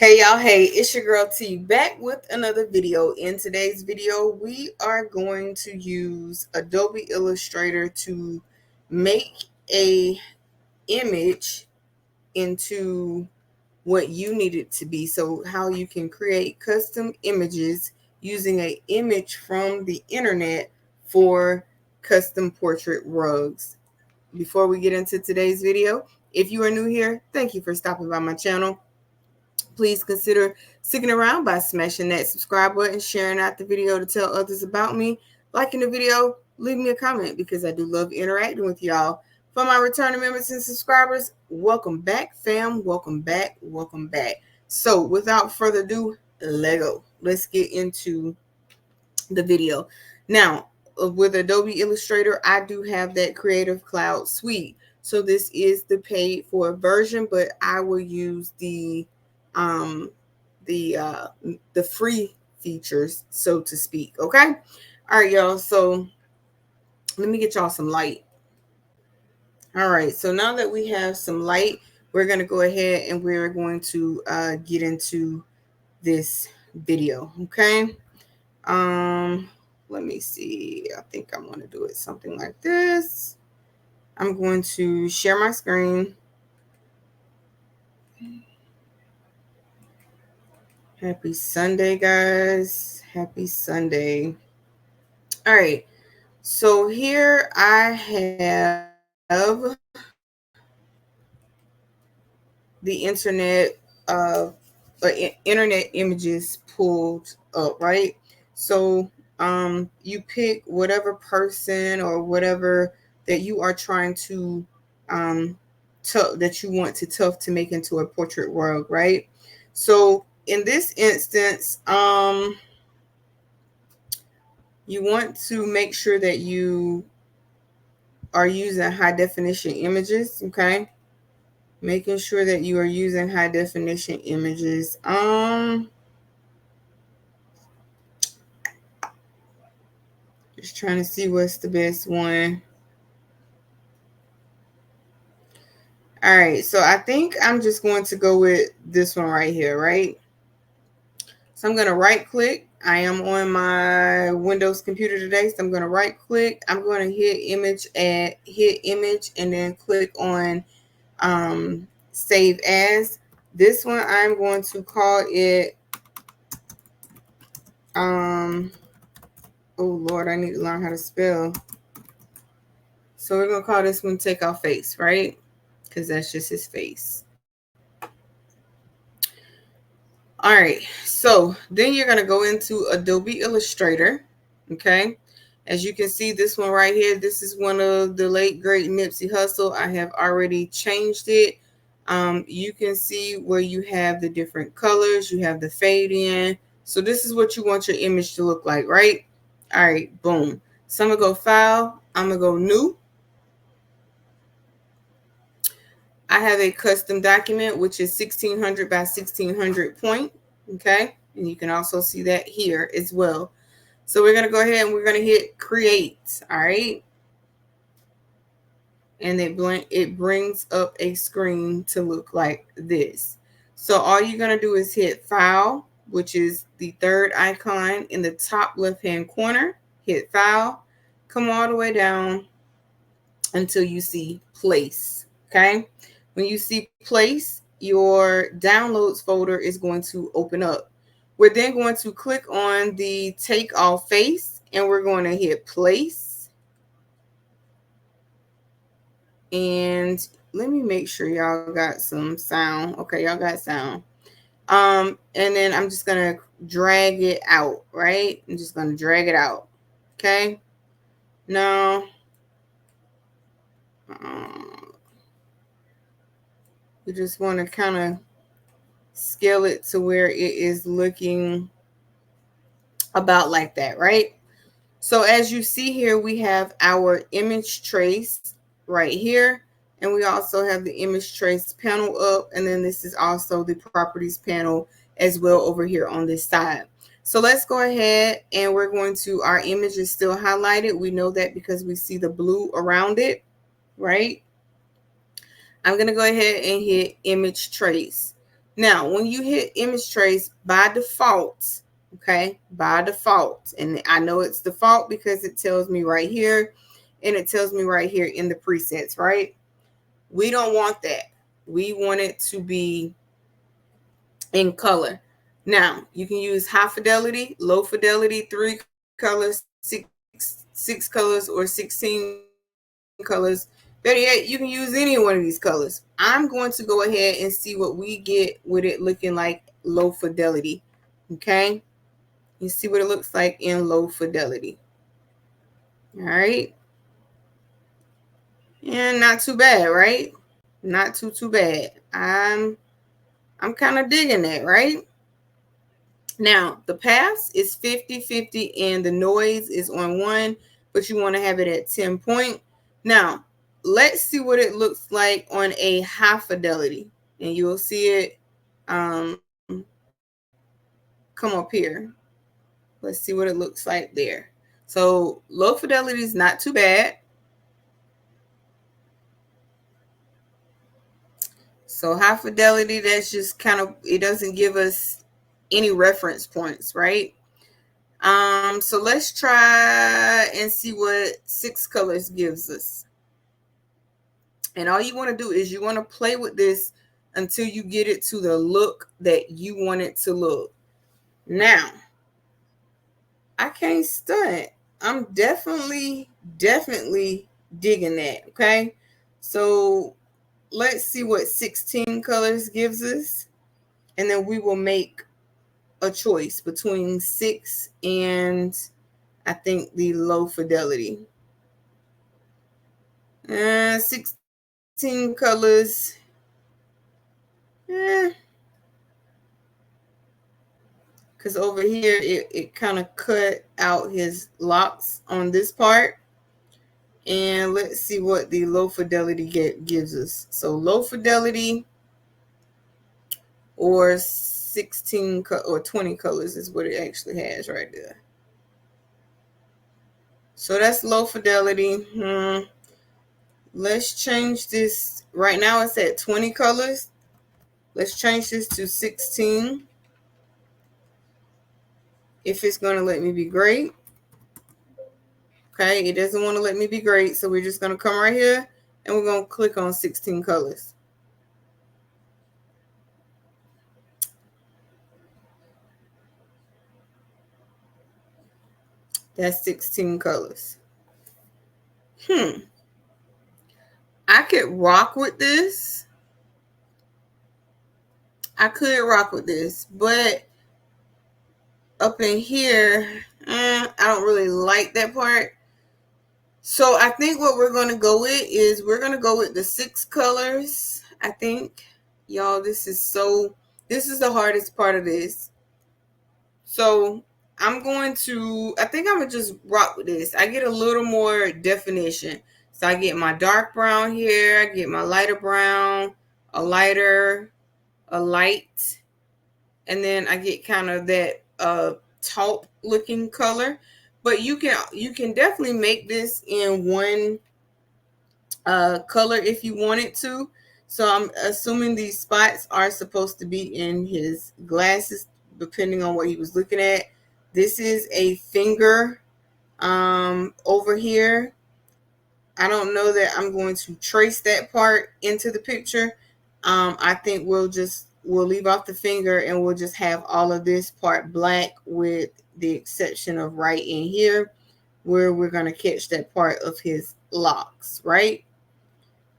Hey y'all, hey, it's your girl T back with another video. In today's video, we are going to use Adobe Illustrator to make a image into what you need it to be. So how you can create custom images using an image from the internet for custom portrait rugs. Before we get into today's video, if you are new here, thank you for stopping by my channel. Please consider sticking around by smashing that subscribe button, sharing out the video to tell others about me, liking the video, leave me a comment because I do love interacting with y'all. For my returning members and subscribers, welcome back, fam. Welcome back. Welcome back. So without further ado, let's get into the video. Now, with Adobe Illustrator, I do have that Creative Cloud suite. So this is the paid for version, but I will use the free features, so to speak. Okay. All right, y'all. So let me get y'all some light. All right. So now that we have some light, we're going to go ahead and we're going to get into this video. Okay. Let me see. I think I want to do it something like this. I'm going to share my screen. Happy Sunday, guys. Happy Sunday. All right. So here I have the internet internet images pulled up, right? So you pick whatever person or whatever that you are trying to that you want to make into a portrait rug, right? So in this instance, you want to make sure that you are using high definition images, okay? Making sure that you are using high definition images. Just trying to see what's the best one. All right, so I think I'm just going to go with this one right here, right? So I'm going to right click. I am on my Windows computer today, so I'm going to right click. I'm going to hit image and then click on save as. This one I'm going to call it oh Lord, I need to learn how to spell. So we're gonna call this one Take Off Face, right? Because that's just his face. All right, so then you're gonna go into Adobe Illustrator, okay? As you can see, this one right here, this is one of the late great Nipsey Hussle. I have already changed it. You can see where you have the different colors, you have the fade in. So this is what you want your image to look like, right? All right, boom. So I'm gonna go File, I'm gonna go New. I have a custom document, which is 1600 by 1600 point, okay? And you can also see that here as well. So we're gonna go ahead and we're gonna hit Create, all right? And it brings up a screen to look like this. So all you're gonna do is hit File, which is the third icon in the top left-hand corner. Hit File, come all the way down until you see Place, okay? When you see Place, your Downloads folder is going to open up. We're then going to click on the Take Off Face, and we're going to hit Place. And let me make sure y'all got some sound. Okay, y'all got sound. And then I'm just going to drag it out, right? I'm just going to drag it out, okay? Now, you just want to kind of scale it to where it is looking about like that, right? So as you see here, we have our image trace right here, and we also have the image trace panel up, and then this is also the properties panel as well over here on this side. So let's go ahead and we're going to, our image is still highlighted. We know that because we see the blue around it, right? I'm going to go ahead and hit image trace. Now, when you hit image trace by default, okay, by default, and I know it's default because it tells me right here, and it tells me right here in the presets, right? We don't want that. We want it to be in color. Now, you can use high fidelity, low fidelity, 3 colors, six colors, or 16 colors. Better yet, you can use any one of these colors. I'm going to go ahead and see what we get with it looking like low fidelity. Okay, you see what it looks like in low fidelity. All right, and not too bad, right? Not too bad. I'm kind of digging that, right? Now, the pass is 50/50 and the noise is on 1, but you want to have it at 10 point. Now, let's see what it looks like on a high fidelity. And you will see it come up here. Let's see what it looks like there. So low fidelity is not too bad. So high fidelity, that's just kind of, it doesn't give us any reference points, right? So let's try and see what 6 colors gives us. And all you want to do is you want to play with this until you get it to the look that you want it to look. Now, I can't stunt. I'm definitely digging that, okay? So let's see what 16 colors gives us. And then we will make a choice between 6 and I think the low fidelity. 16 colors. Because over here, it kind of cut out his locks on this part. And let's see what the low fidelity gives us. So low fidelity or 16 or 20 colors is what it actually has right there. So that's low fidelity. Let's change this. Right now it's at 20 colors. Let's change this to 16. If it's going to let me be great. Okay, it doesn't want to let me be great. So we're just going to come right here and we're going to click on 16 colors. That's 16 colors. I could rock with this. I could rock with this, but up in here, I don't really like that part. So I think what we're going to go with is we're going to go with the 6 colors. I think, y'all, this is the hardest part of this. So I think I'm going to just rock with this. I get a little more definition. So I get my dark brown here. I get my lighter brown, a lighter, a light, and then I get kind of that taupe looking color. But you can definitely make this in one color if you wanted to. So I'm assuming these spots are supposed to be in his glasses, depending on what he was looking at. This is a finger over here. I don't know that I'm going to trace that part into the picture. I think we'll leave off the finger and we'll just have all of this part black with the exception of right in here where we're going to catch that part of his locks, right?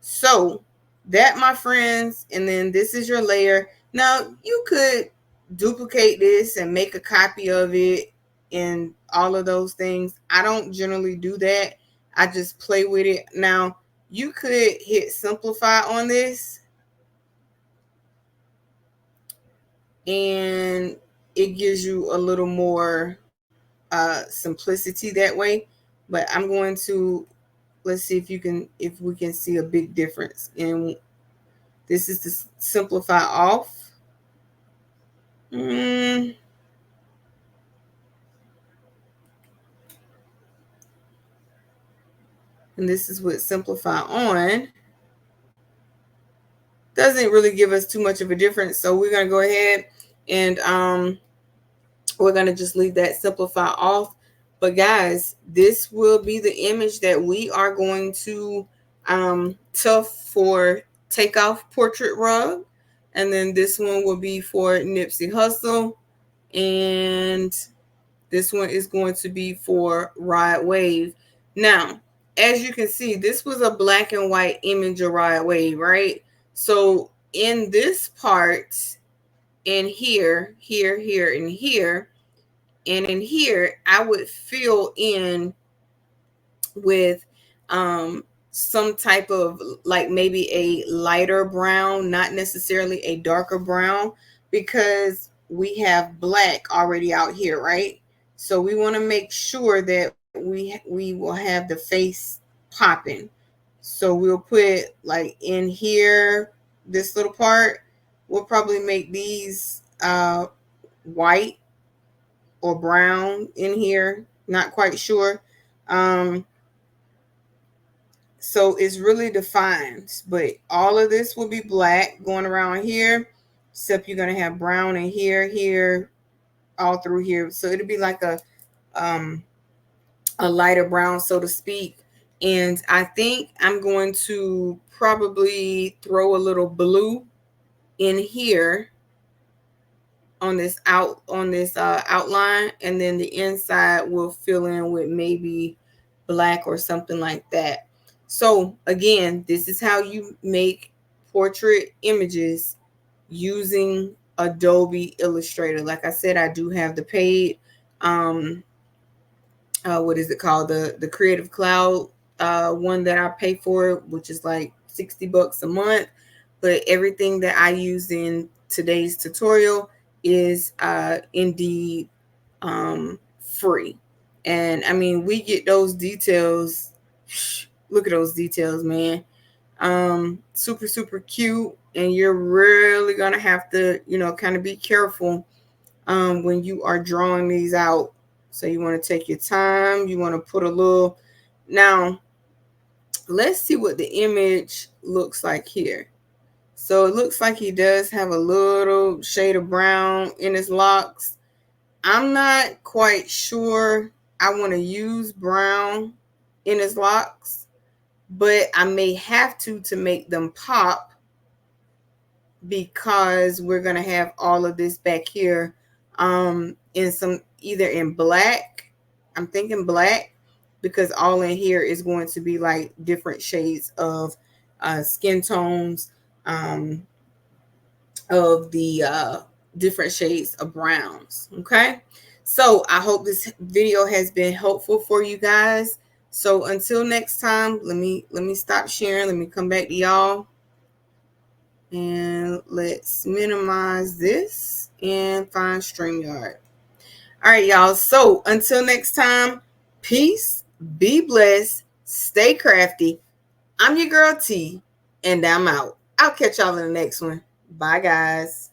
So that, my friends, and then this is your layer. Now you could duplicate this and make a copy of it and all of those things. I don't generally do that. I just play with it. Now you could hit simplify on this and it gives you a little more simplicity that way. But I'm going to, let's see if we can see a big difference. And this is to simplify off. And this is what simplify on. doesn't really give us too much of a difference. So we're going to go ahead and we're going to just leave that simplify off. But guys, this will be the image that we are going to tough for takeoff portrait rug. And then this one will be for Nipsey Hussle. And this one is going to be for Rod Wave. Now, as you can see, this was a black and white image of Rod Wave, right? So in this part, in here, here, here, and here, and in here, I would fill in with some type of like maybe a lighter brown, not necessarily a darker brown, because we have black already out here, right? So we want to make sure that we will have the face popping. So we'll put like in here, this little part, we'll probably make these white or brown in here, not quite sure. Um, So it's really defined, but all of this will be black going around here, except you're going to have brown in here, here, all through here. So it'll be like a lighter brown, so to speak. And I think I'm going to probably throw a little blue in here on this outline, and then the inside will fill in with maybe black or something like that. So again, this is how you make portrait images using Adobe Illustrator. Like I said, I do have the paid what is it called, the Creative Cloud one that I pay for, which is like $60 a month. But everything that I use in today's tutorial is indeed free. And I mean, we get those details. Look at those details, man. Super, super cute. And you're really gonna have to, kind of be careful when you are drawing these out. So you want to take your time. You want to put a little. Now, let's see what the image looks like here. So it looks like he does have a little shade of brown in his locks. I'm not quite sure I want to use brown in his locks, but I may have to make them pop, because we're going to have all of this back here in some, either in black. I'm thinking black, because all in here is going to be like different shades of skin tones, of the different shades of browns. Okay, so I hope this video has been helpful for you guys. So until next time, let me stop sharing. Let me come back to y'all. And let's minimize this and find StreamYard. All right, y'all. So until next time, peace, be blessed, stay crafty. I'm your girl T, and I'm out. I'll catch y'all in the next one. Bye, guys.